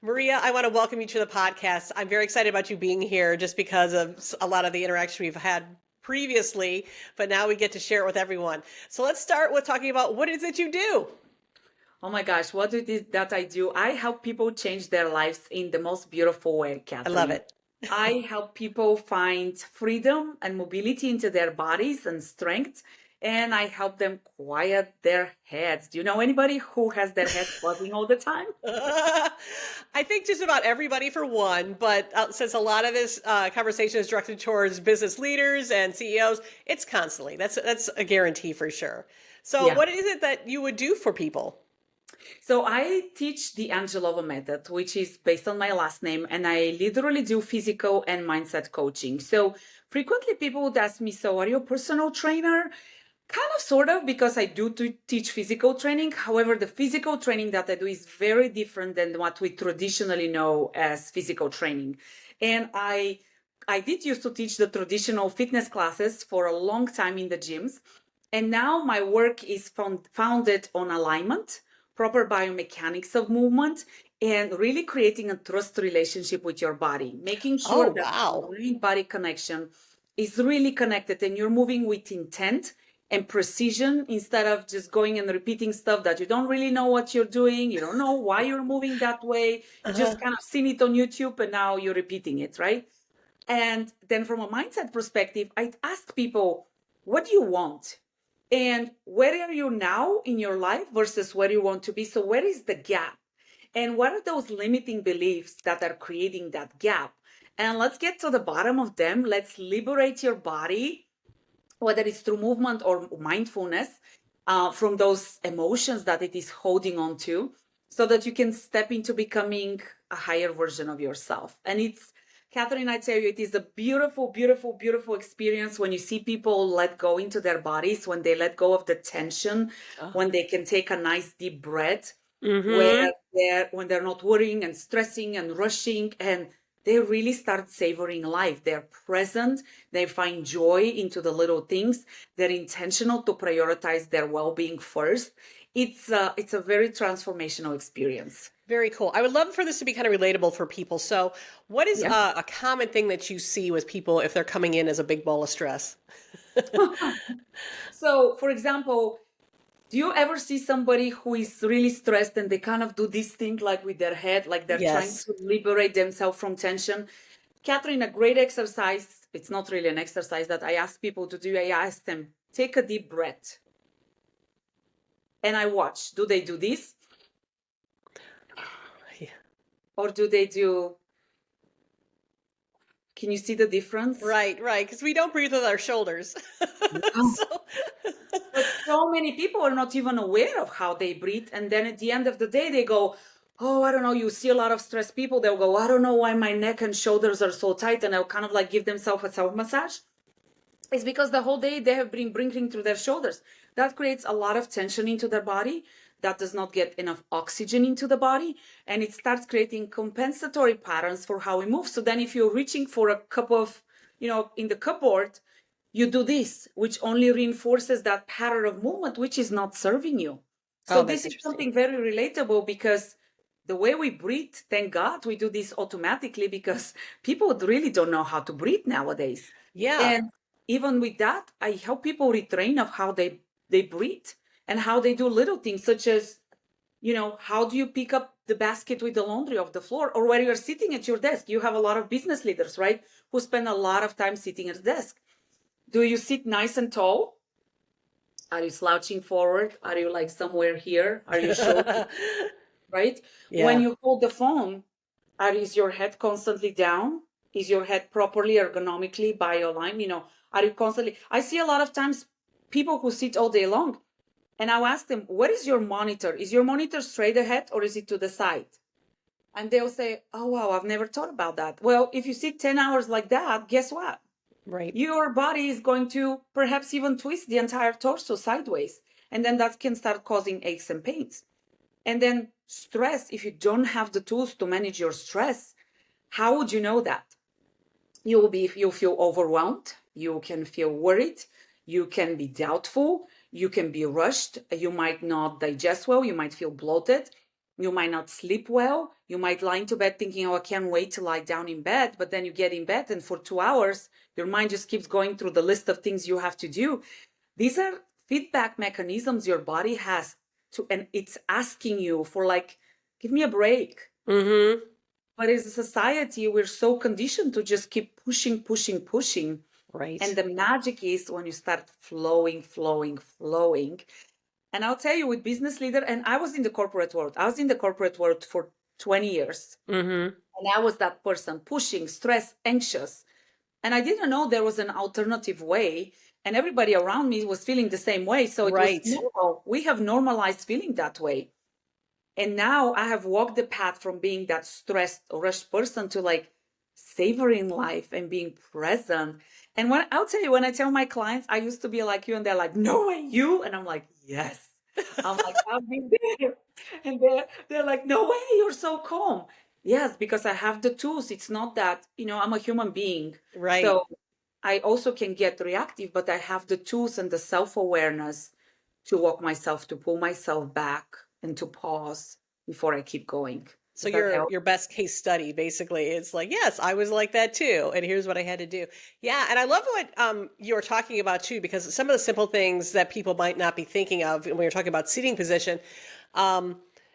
Maria, I want to welcome you to the podcast. I'm very excited about you being here just because of a lot of the interaction we've had previously, but now we get to share it with everyone. So let's start with talking about what is it you do? Oh my gosh, what it is that I do? I help people change their lives in the most beautiful way, I love Catherine. it. I help people find freedom and mobility into their bodies and strength, and I help them quiet their heads. Do you know anybody who has their head buzzing all the time? I think just about everybody for one, but since a lot of this conversation is directed towards business leaders and CEOs, it's constantly. That's a guarantee for sure. So, Yeah. what is it that you would do for people? So I teach the Angelova Method, which is based on my last name, and I literally do physical and mindset coaching. So frequently people would ask me, so are you a personal trainer? Kind of, sort of, because I do teach physical training. However, the physical training that I do is very different than what we traditionally know as physical training. And I did used to teach the traditional fitness classes for a long time in the gyms. And now my work is founded on alignment, proper biomechanics of movement, and really creating a trust relationship with your body, making Oh, sure that wow. mind body connection is really connected and you're moving with intent and precision instead of just going and repeating stuff that you don't really know what you're doing. You don't know why you're moving that way. You Uh-huh. just kind of seen it on YouTube and now you're repeating it, right? And then from a mindset perspective, I ask people, what do you want? And where are you now in your life versus where you want to be? So where is the gap? And what are those limiting beliefs that are creating that gap? And let's get to the bottom of them. Let's liberate your body, whether it's through movement or mindfulness, from those emotions that it is holding on to, so that you can step into becoming a higher version of yourself. And it's, Catherine, I tell you, it is a beautiful, beautiful, beautiful experience when you see people let go into their bodies, when they let go of the tension, Oh. when they can take a nice deep breath, Mm-hmm. when they're not worrying and stressing and rushing, and they really start savoring life. They're present, they find joy into the little things, they're intentional to prioritize their well-being first. It's a very transformational experience. Very cool. I would love for this to be kind of relatable for people. So, what is Yeah. a common thing that you see with people if they're coming in as a big ball of stress? So for example, do you ever see somebody who is really stressed and they kind of do this thing like with their head, like they're trying Yes. to liberate themselves from tension? Catherine, a great exercise, it's not really an exercise that I ask people to do. I ask them, take a deep breath. And I watch, do they do this? Yeah. Or do they do, can you see the difference? Right, right. Because we don't breathe with our shoulders. No. So, But so many people are not even aware of how they breathe. And then at the end of the day, they go, oh, I don't know. You see a lot of stressed people. They'll go, I don't know why my neck and shoulders are so tight. And they'll kind of like give themselves a self massage. It's because the whole day they have been breathing through their shoulders. That creates a lot of tension into their body. That does not get enough oxygen into the body. And it starts creating compensatory patterns for how we move. So then if you're reaching for a cup of, in the cupboard, you do this, which only reinforces that pattern of movement, which is not serving you. So oh, this that's is interesting. something very relatable because the way we breathe, thank God we do this automatically because people really don't know how to breathe nowadays. Yeah. And even with that, I help people retrain of how they breathe and how they do little things such as, how do you pick up the basket with the laundry off the floor or where you're sitting at your desk? You have a lot of business leaders, right? Who spend a lot of time sitting at the desk. Do you sit nice and tall? Are you slouching forward? Are you like somewhere here? Are you short? Right? When Yeah. you hold the phone, is your head constantly down? Is your head properly ergonomically by your line? Are you constantly? I see a lot of times people who sit all day long, and I'll ask them, "What is your monitor? Is your monitor straight ahead or is it to the side?" And they'll say, "Oh wow, I've never thought about that." Well, if you sit 10 hours like that, guess what? Right. Your body is going to perhaps even twist the entire torso sideways. And then that can start causing aches and pains. And then stress, if you don't have the tools to manage your stress, how would you know that? You'll feel overwhelmed, you can feel worried, you can be doubtful, you can be rushed, you might not digest well, you might feel bloated. You might not sleep well. You might lie into bed thinking, oh, I can't wait to lie down in bed. But then you get in bed, and for 2 hours, your mind just keeps going through the list of things you have to do. These are feedback mechanisms your body has and it's asking you for, like, give me a break. Mm-hmm. But as a society, we're so conditioned to just keep pushing, pushing, pushing. Right. And the magic is when you start flowing, flowing, flowing. And I'll tell you, with business leader, and I was in the corporate world. I was in the corporate world for 20 years. Mm-hmm. And I was that person pushing, stressed, anxious. And I didn't know there was an alternative way. And everybody around me was feeling the same way. So it Right. was normal. We have normalized feeling that way. And now I have walked the path from being that stressed, rushed person to, like, savoring life and being present. And I'll tell you, when I tell my clients, I used to be like you, and they're like, no way, you? And I'm like, yes. I'm like, I've been there. And they're like, no way, you're so calm. Yes, because I have the tools. It's not that, I'm a human being. Right. So I also can get reactive, but I have the tools and the self-awareness to walk myself, to pull myself back, and to pause before I keep going. So your best case study, basically, it's like, yes, I was like that too, and here's what I had to do. Yeah, and I love what you were talking about too, because some of the simple things that people might not be thinking of when you're talking about seating position,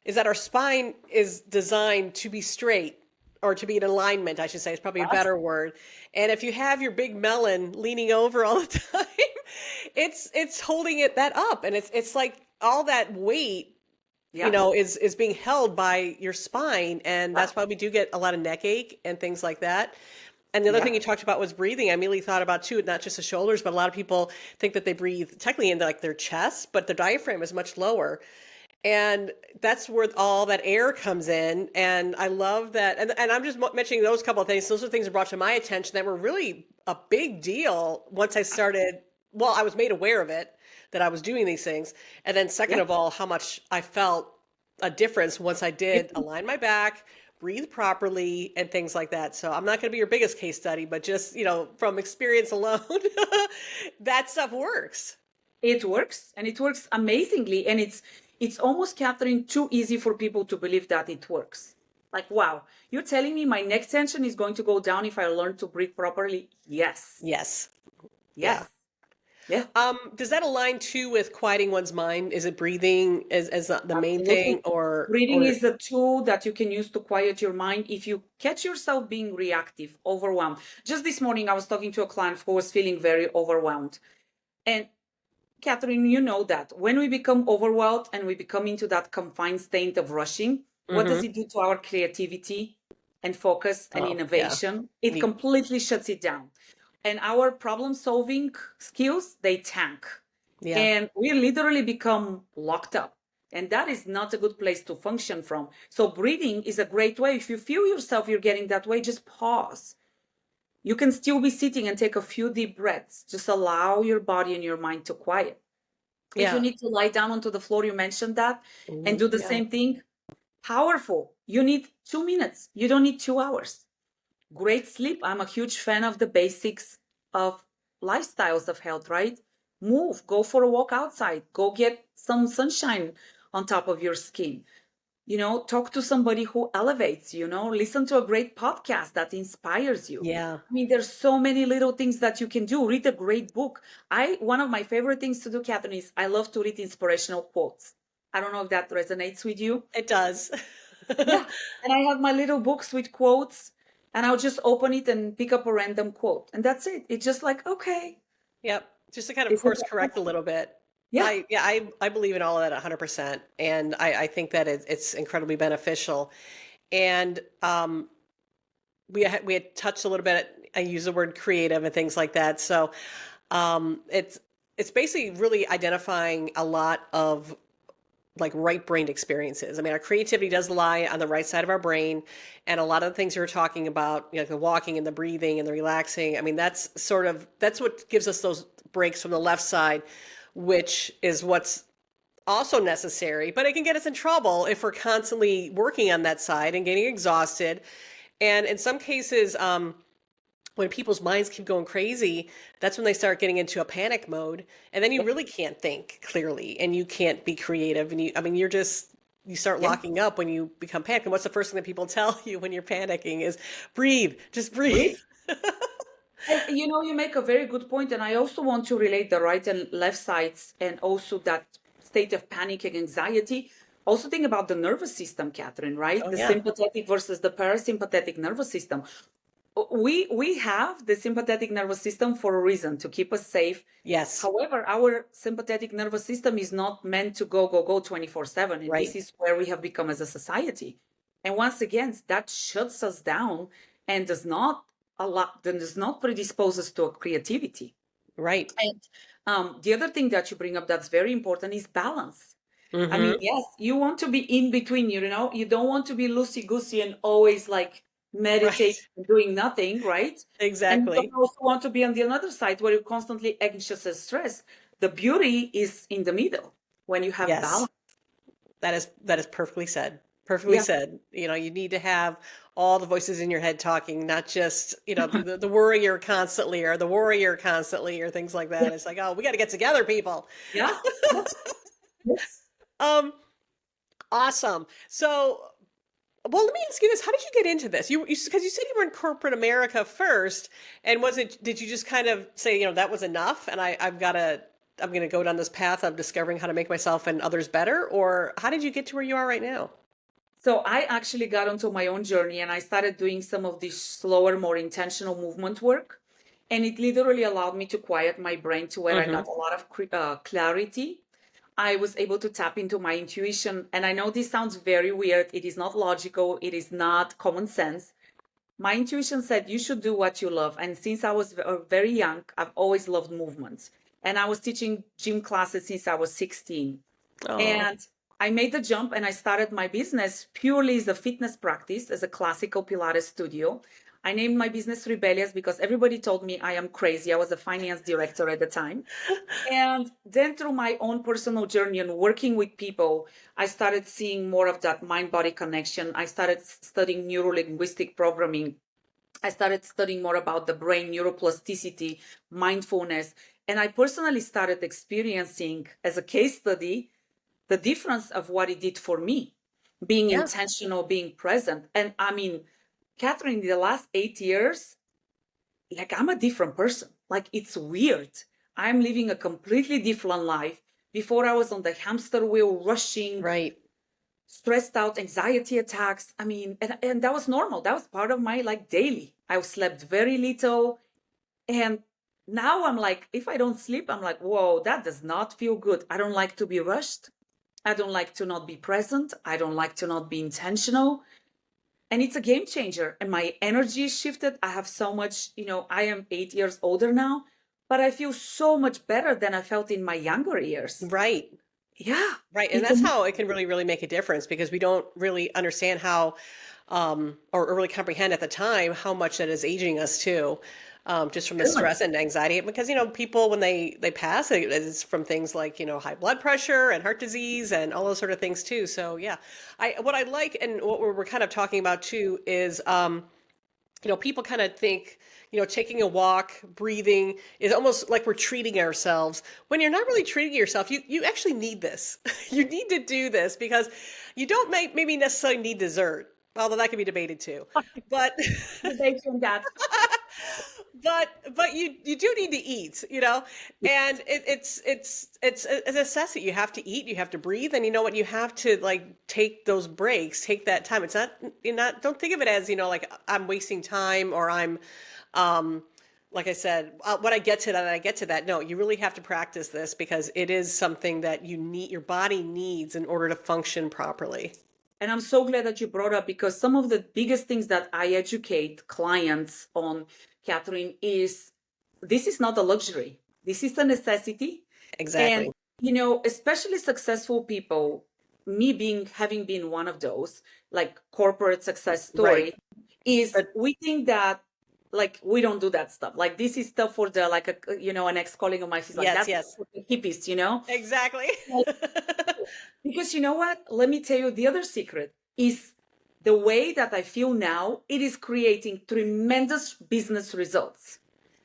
is that our spine is designed to be straight, or to be in alignment, I should say, is probably a better word. And if you have your big melon leaning over all the time, it's holding that up, and it's like all that weight, is being held by your spine. And that's why we do get a lot of neck ache and things like that. And the other thing you talked about was breathing. I immediately thought about too, not just the shoulders, but a lot of people think that they breathe technically into like their chest, but the diaphragm is much lower. And that's where all that air comes in. And I love that. And I'm just mentioning those couple of things. Those are things that brought to my attention that were really a big deal once I started. Well, I was made aware of it, that I was doing these things. And then second of all, how much I felt a difference once I did align my back, breathe properly, and things like that. So I'm not going to be your biggest case study, but just, from experience alone, that stuff works. It works, and it works amazingly. And it's almost, Catherine, too easy for people to believe that it works. Like, wow, you're telling me my neck tension is going to go down if I learn to breathe properly? Yes. Yes. Yes. Yeah. Does that align too with quieting one's mind? Is it breathing as the main thing, or breathing is the tool that you can use to quiet your mind if you catch yourself being reactive, overwhelmed? Just this morning, I was talking to a client who was feeling very overwhelmed. And Catherine, you know that when we become overwhelmed and we become into that confined state of rushing, what does it do to our creativity and focus and innovation? It completely shuts it down. And our problem-solving skills, they tank. Yeah. And we literally become locked up. And that is not a good place to function from. So breathing is a great way. If you feel yourself you're getting that way, just pause. You can still be sitting and take a few deep breaths. Just allow your body and your mind to quiet. Yeah. If you need to lie down onto the floor, you mentioned that, and do the same thing. Powerful. You need 2 minutes. You don't need 2 hours. Great sleep. I'm a huge fan of the basics of lifestyles of health, right? Move, go for a walk outside, go get some sunshine on top of your skin. Talk to somebody who elevates, listen to a great podcast that inspires you. Yeah. I mean, there's so many little things that you can do. Read a great book. One of my favorite things to do, Catherine, is I love to read inspirational quotes. I don't know if that resonates with you. It does. Yeah. And I have my little books with quotes, and I'll just open it and pick up a random quote. And that's it. It's just like, okay. Yep. Just to kind of course correct a little bit. Yeah. I believe in all of that 100%. And I think that it's incredibly beneficial. And we had touched a little bit, I use the word creative and things like that. So it's basically really identifying a lot of like right brain experiences. I mean, our creativity does lie on the right side of our brain. And a lot of the things you're talking about, the walking and the breathing and the relaxing, I mean, that's what gives us those breaks from the left side, which is what's also necessary, but it can get us in trouble if we're constantly working on that side and getting exhausted. And in some cases, when people's minds keep going crazy, that's when they start getting into a panic mode. And then you really can't think clearly, and you can't be creative. And you're just you start Yeah. locking up when you become panicked. And what's the first thing that people tell you when you're panicking is breathe, just breathe. Breathe. And you make a very good point, and I also want to relate the right and left sides, and also that state of panic and anxiety. Also think about the nervous system, Catherine, right? Oh The yeah. sympathetic versus the parasympathetic nervous system. We have the sympathetic nervous system for a reason, to keep us safe. Yes. However, our sympathetic nervous system is not meant to go 24/7, and Right. this is where we have become as a society. And once again, that shuts us down and does not predispose us to creativity. Right. And the other thing that you bring up that's very important is balance. I mean, Mm-hmm. yes, you want to be in between, you don't want to be loosey goosey and always like meditate Right. and doing nothing, right? And you don't Exactly. also want to be on the other side where you're constantly anxious and stressed. The beauty is in the middle when you have Yes. balance. That is perfectly said. Perfectly Yeah. said. You need to have all the voices in your head talking, not just, the worrier constantly or the warrior constantly or things like Yeah. that. It's like, oh, we got to get together, people. Yeah. Yeah. Yes. Um, awesome. So, well, let me ask you this. How did you get into this? Because you said you were in corporate America first, and did you just kind of say, that was enough and I'm going to go down this path of discovering how to make myself and others better? Or how did you get to where you are right now? So I actually got onto my own journey and I started doing some of this slower, more intentional movement work. And it literally allowed me to quiet my brain to where I Mm-hmm. got a lot of clarity. I was able to tap into my intuition. And I know this sounds very weird. It is not logical. It is not common sense. My intuition said you should do what you love. And since I was very young, I've always loved movements. And I was teaching gym classes since I was 16. Oh, And I made the jump and I started my business purely as a fitness practice, as a classical Pilates studio. I named my business Rebellious because everybody told me I am crazy. I was a finance director at the time. And then through my own personal journey and working with people, I started seeing more of that mind-body connection. I started studying neuro-linguistic programming. I started studying more about the brain, neuroplasticity, mindfulness. And I personally started experiencing, as a case study, the difference of what it did for me, being yeah. intentional, being present. And I mean, Catherine, in the last 8 years, like I'm a different person. Like it's weird. I'm living a completely different life. Before I was on the hamster wheel, rushing, Right. stressed out, anxiety attacks. I mean, and that was normal. That was part of my like daily. I slept very little. And now I'm like, if I don't sleep, I'm like, whoa, that does not feel good. I don't like to be rushed. I don't like to not be present. I don't like to not be intentional. And it's a game changer. And my energy is shifted. I have so much, I am 8 years older now, but I feel so much better than I felt in my younger years. Right. Yeah. Right. And It's that's amazing. how it can really, really make a difference because we don't really understand how, or really comprehend at the time how much that is aging us too. Just from the stress and anxiety, because people when they pass, it's from things like high blood pressure and heart disease and all those sort of things too. So yeah, what I like and what we're kind of talking about too is people kind of think, taking a walk, breathing is almost like we're treating ourselves when you're not really treating yourself. You actually need this. You need to do this because you don't maybe necessarily need dessert, although that can be debated too. But Debate on that. but you do need to eat, and it's a necessity. You have to eat, you have to breathe, and you know what, you have to like take those breaks, take that time. It's not, don't think of it as like I'm wasting time or I'm like I said, when I get to that, I get to that. No, you really have to practice this because it is something that your body needs in order to function properly. And I'm so glad that you brought up because some of the biggest things that I educate clients on, Catherine, is this is not a luxury. This is a necessity. And, Exactly. especially successful people, me having been one of those, like corporate success Right. story, is But we think that like we don't do that stuff. Like this is stuff for the like an ex-colleague of mine, she's like, yes, that's yes, for the hippies, exactly. Because you know what? Let me tell you the other secret is the way that I feel now, it is creating tremendous business results.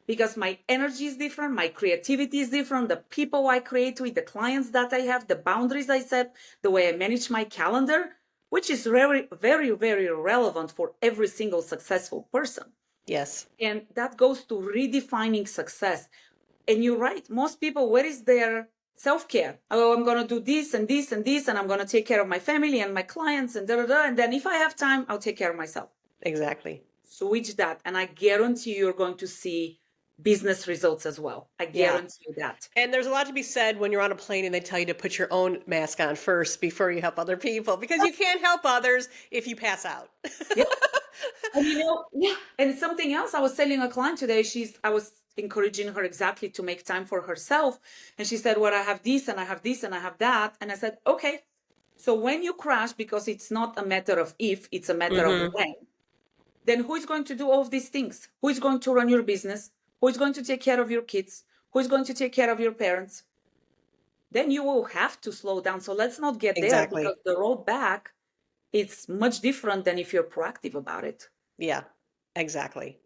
because my energy is different, my creativity is different, the people I create with, the clients that I have, the boundaries I set, the way I manage my calendar, which is very, very, very relevant for every single successful person. Yes. And that goes to redefining success. And you're right, most people, where is their self-care? Oh, I'm going to do this and this and this, and I'm going to take care of my family and my clients and da da da. And then if I have time, I'll take care of myself. Exactly. Switch that, and I guarantee you're going to see business results as well. I guarantee you that. And there's a lot to be said when you're on a plane and they tell you to put your own mask on first before you help other people, because you can't help others if you pass out. Yeah. And and something else I was telling a client today, I was encouraging her exactly to make time for herself. And she said, well, I have this and I have this and I have that. And I said, okay, so when you crash, because it's not a matter of if, it's a matter of when, then who is going to do all of these things? Who is going to run your business? Who is going to take care of your kids? Who is going to take care of your parents? Then you will have to slow down. So let's not get there, because the road back, it's much different than if you're proactive about it. Yeah, exactly.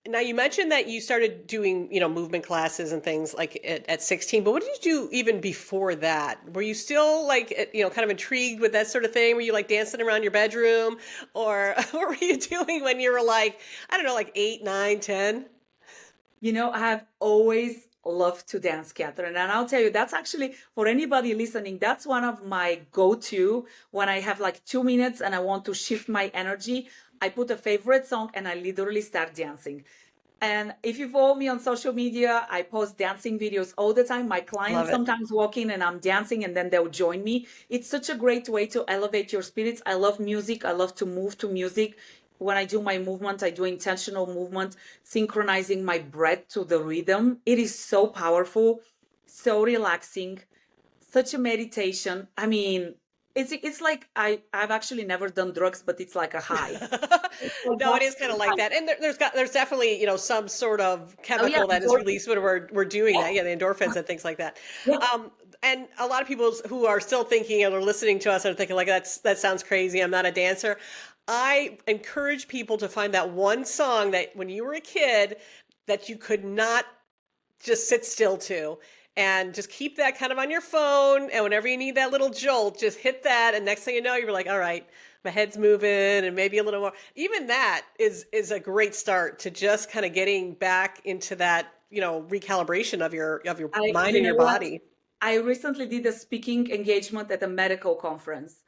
Now, you mentioned that you started doing, movement classes and things like at 16, but what did you do even before that? Were you still kind of intrigued with that sort of thing? Were you like dancing around your bedroom, or what were you doing when you were like, I don't know, like 8, 9, 10? I have always loved to dance, Catherine. And I'll tell you, that's actually, for anybody listening, that's one of my go-to when I have like 2 minutes and I want to shift my energy. I put a favorite song and I literally start dancing. And if you follow me on social media, I post dancing videos all the time. My clients sometimes walk in and I'm dancing and then they'll join me. It's such a great way to elevate your spirits. I love music. I love to move to music. When I do my movement, I do intentional movement, synchronizing my breath to the rhythm. It is so powerful, so relaxing, such a meditation. I mean, it's like I've actually never done drugs, but it's like a high. No, it is kind of like that. And there's definitely, some sort of chemical that is released when we're doing that. Yeah, the endorphins and things like that. Yeah. And a lot of people who are still thinking and are listening to us are thinking like, that sounds crazy. I'm not a dancer. I encourage people to find that one song that when you were a kid that you could not just sit still to, and just keep that kind of on your phone. And whenever you need that little jolt, just hit that. And next thing you know, you're like, all right, my head's moving, and maybe a little more. Even that is a great start to just kind of getting back into that, recalibration of your mind and your body. I recently did a speaking engagement at a medical conference.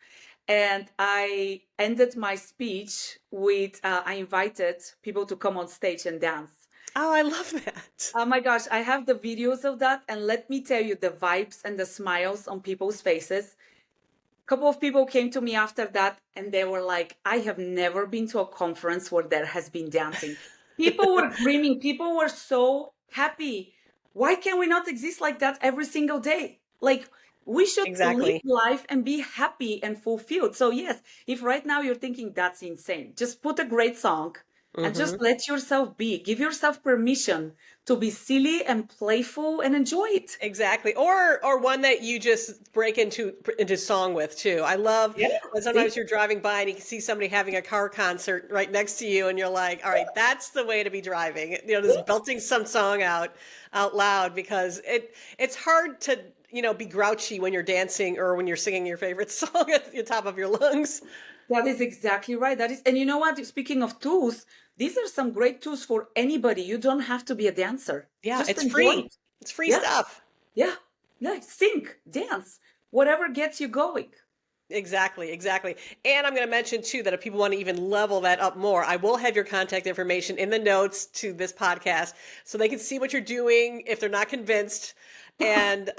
And I ended my speech with, I invited people to come on stage and dance. Oh, I love that. Oh my gosh, I have the videos of that. And let me tell you, the vibes and the smiles on people's faces. A couple of people came to me after that and they were like, I have never been to a conference where there has been dancing. People were dreaming. People were so happy. Why can we not exist like that every single day? Like, we should live life and be happy and fulfilled. So yes, if right now you're thinking that's insane, just put a great song and just let yourself be. Give yourself permission to be silly and playful and enjoy it. Exactly. Or one that you just break into song with too. I love when sometimes you're driving by and you can see somebody having a car concert right next to you and you're like, all right, that's the way to be driving. Just belting some song out loud, because it's hard to be grouchy when you're dancing or when you're singing your favorite song at the top of your lungs. That is exactly right. And you know what? Speaking of tools, these are some great tools for anybody. You don't have to be a dancer. Yeah, just it's free. It's free stuff. Yeah. Sing, dance, whatever gets you going. Exactly. And I'm going to mention too that if people want to even level that up more, I will have your contact information in the notes to this podcast so they can see what you're doing if they're not convinced. And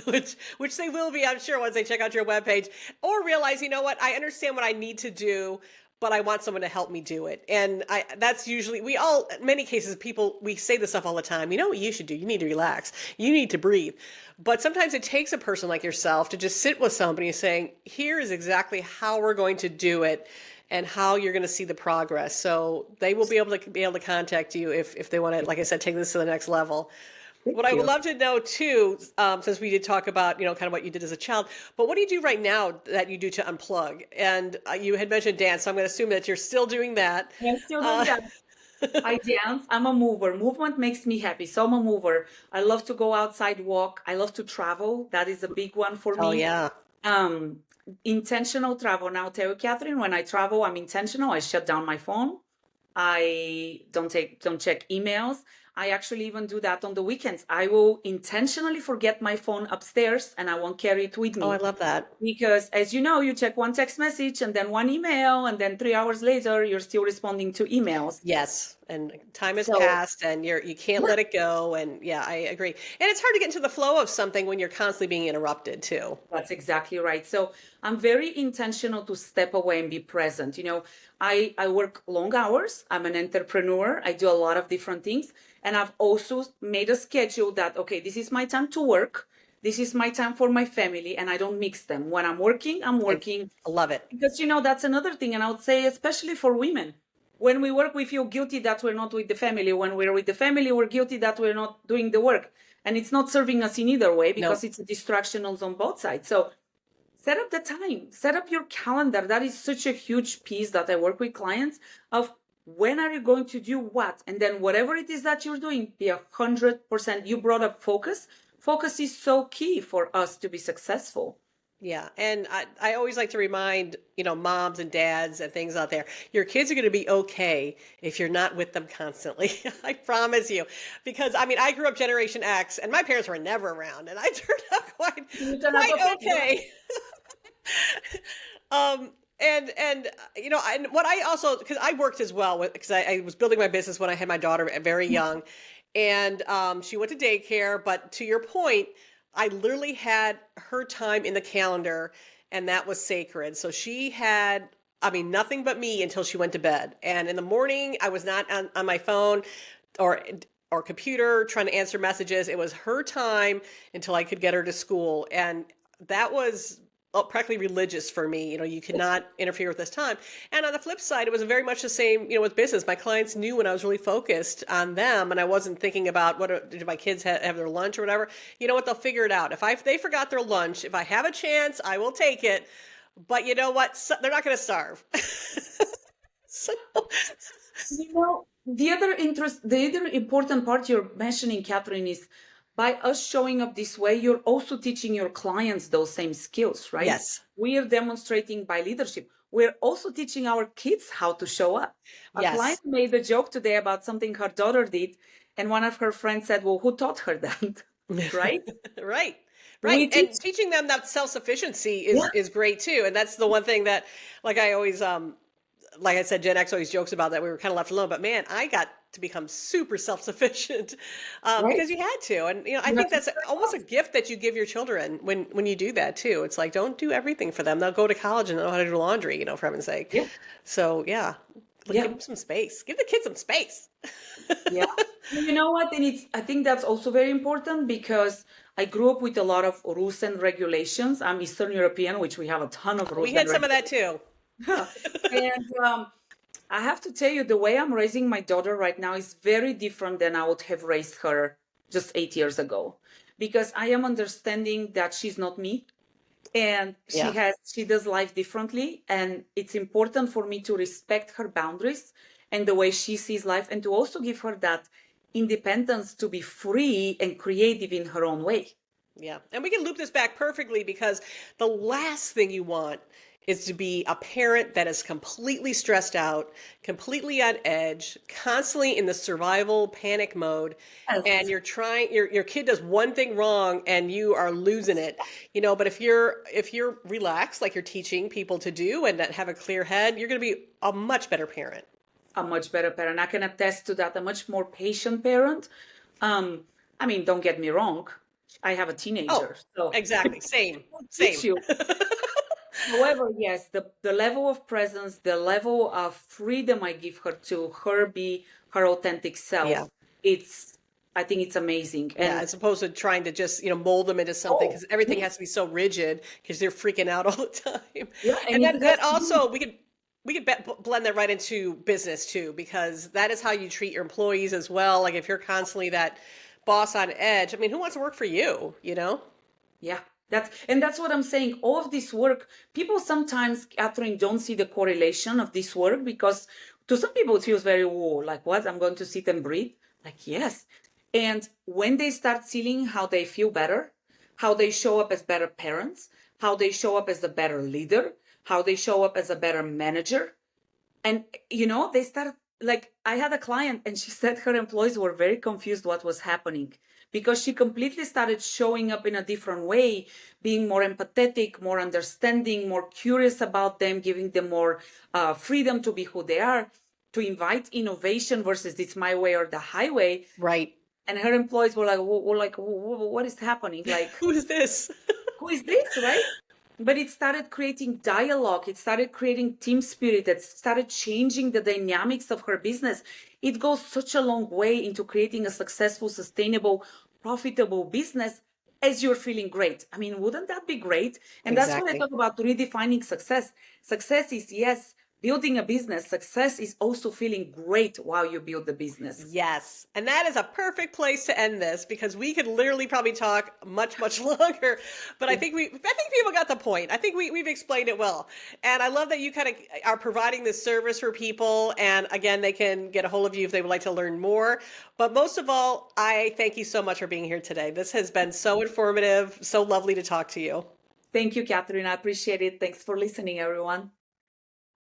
which they will be, I'm sure, once they check out your webpage, or realize, I understand what I need to do, but I want someone to help me do it. And that's usually, in many cases, we say this stuff all the time. You know what you should do? You need to relax. You need to breathe. But sometimes it takes a person like yourself to just sit with somebody saying, here is exactly how we're going to do it and how you're going to see the progress. So they will be able to contact you if they want to, like I said, take this to the next level. What I would love to know too, since we did talk about, kind of what you did as a child, but what do you do right now that you do to unplug? And you had mentioned dance, so I'm going to assume that you're still doing that. I'm still doing that. I dance. I'm a mover. Movement makes me happy. So I'm a mover. I love to go outside, walk. I love to travel. That is a big one for Oh, me. yeah. Um, Intentional travel. Now, tell you, Catherine, when I travel, I'm intentional. I shut down my phone. I don't check emails. I actually even do that on the weekends. I will intentionally forget my phone upstairs and I won't carry it with Oh, I me. love that. Because as you know, you check one text message and then one email, and then 3 hours later, you're still responding to emails. Yes, and time has So, passed and you can't yeah, let it go, and yeah, I agree. And it's hard to get into the flow of something when you're constantly being interrupted too. that's exactly right. So I'm very intentional to step away and be present. I work long hours. I'm an entrepreneur. I do a lot of different things. And I've also made a schedule that, okay, this is my time to work. This is my time for my family, and I don't mix them. When I'm working, I'm I, working. I love it. Because, that's another thing. And I would say, especially for women, when we work, we feel guilty that we're not with the family. When we're with the family, we're guilty that we're not doing the work. And it's not serving us in either way because Nope. it's a distraction on both sides. So set up the time, set up your calendar. That is such a huge piece that I work with clients of when are you going to do what? And then whatever it is that you're doing, be 100%. You brought up focus. Focus is so key for us to be successful. Yeah, and I always like to remind, moms and dads and things out there, your kids are going to be okay if you're not with them constantly. I promise you. Because I grew up Generation X and my parents were never around and I turned out You turn out quite okay. okay. And and what I also, because I worked as well, because I was building my business when I had my daughter very young, and she went to daycare. But to your point, I literally had her time in the calendar, and that was sacred. So she had, nothing but me until she went to bed. And in the morning, I was not on my phone or computer trying to answer messages. It was her time until I could get her to school, and that was practically religious for me. You could not interfere with this time. And on the flip side, it was very much the same, with business. My clients knew when I was really focused on them and I wasn't thinking about did my kids have their lunch or whatever. You know what? They'll figure it out. If they forgot their lunch, if I have a chance, I will take it. But you know what? They're not going to starve. So, The other important part you're mentioning, Catherine, is by us showing up this way, you're also teaching your clients those same skills, right? yes. We are demonstrating by leadership. We're also teaching our kids how to show up. A Yes. client made a joke today about something her daughter did, and one of her friends said, "Well, who taught her that?" Right? Right. We Right. teach. And teaching them that self-sufficiency Yeah. is great too. And that's the one thing that, like I always like I said, Gen X always jokes about that we were kind of left alone, but man, I got to become super self-sufficient Right. because you had to. And I think that's almost a gift that you give your children when you do that too. It's like, don't do everything for them. They'll go to college and they'll know how to do laundry, for heaven's sake. Yeah. So yeah, Yeah. give them some space. Give the kids some space. Yeah. You know what? And I think that's also very important because I grew up with a lot of rules and regulations. I'm Eastern European, which we have a ton of rules. We had some of that too. And I have to tell you, the way I'm raising my daughter right now is very different than I would have raised her just 8 years ago, because I am understanding that she's not me, and Yeah. she does life differently, and it's important for me to respect her boundaries and the way she sees life, and to also give her that independence to be free and creative in her own way. Yeah. And we can loop this back perfectly because the last thing you want is to be a parent that is completely stressed out, completely on edge, constantly in the survival panic mode. And Yes. your kid does one thing wrong and you are losing it. But if you're relaxed, like you're teaching people to do and that have a clear head, you're going to be a much better parent. A much better parent. I can attest to that. A much more patient parent. Don't get me wrong. I have a teenager, so Exactly. Same. teach you. However, yes, the level of presence, the level of freedom I give her to her be her authentic self, Yeah. I think it's amazing. Yeah, And as opposed to trying to just, mold them into something because everything has to be so rigid because they're freaking out all the time. yeah, And it that has to be- also we could blend that right into business too because that is how you treat your employees as well. Like if you're constantly that boss on edge, who wants to work for you, Yeah, that's what I'm saying. All of this work, people sometimes, Catherine, don't see the correlation of this work because To some people, it feels very, whoa, like what? I'm going to sit and breathe? Like, yes. And when they start seeing how they feel better, how they show up as better parents, how they show up as a better leader, how they show up as a better manager, and they started, like, I had a client and she said her employees were very confused what was happening because she completely started showing up in a different way, being more empathetic, more understanding, more curious about them, giving them more freedom to be who they are, to invite innovation versus it's my way or the highway. Right. And her employees were like, what is happening? Like, Who is this? who is this, right? But it started creating dialogue. It started creating team spirit. It started changing the dynamics of her business. It goes such a long way into creating a successful, sustainable, profitable business as you're feeling great. I mean, wouldn't that be great? And that's what I Exactly. talk about redefining success. Success is, yes, building a business. Success is also feeling great while you build the business. Yes. And that is a perfect place to end this because we could literally probably talk much, much longer. But I think people got the point. I think we've explained it well. And I love that you kind of are providing this service for people. And again, they can get a hold of you if they would like to learn more. But most of all, I thank you so much for being here today. This has been so informative, so lovely to talk to you. Thank you, Catherine. I appreciate it. Thanks for listening, everyone.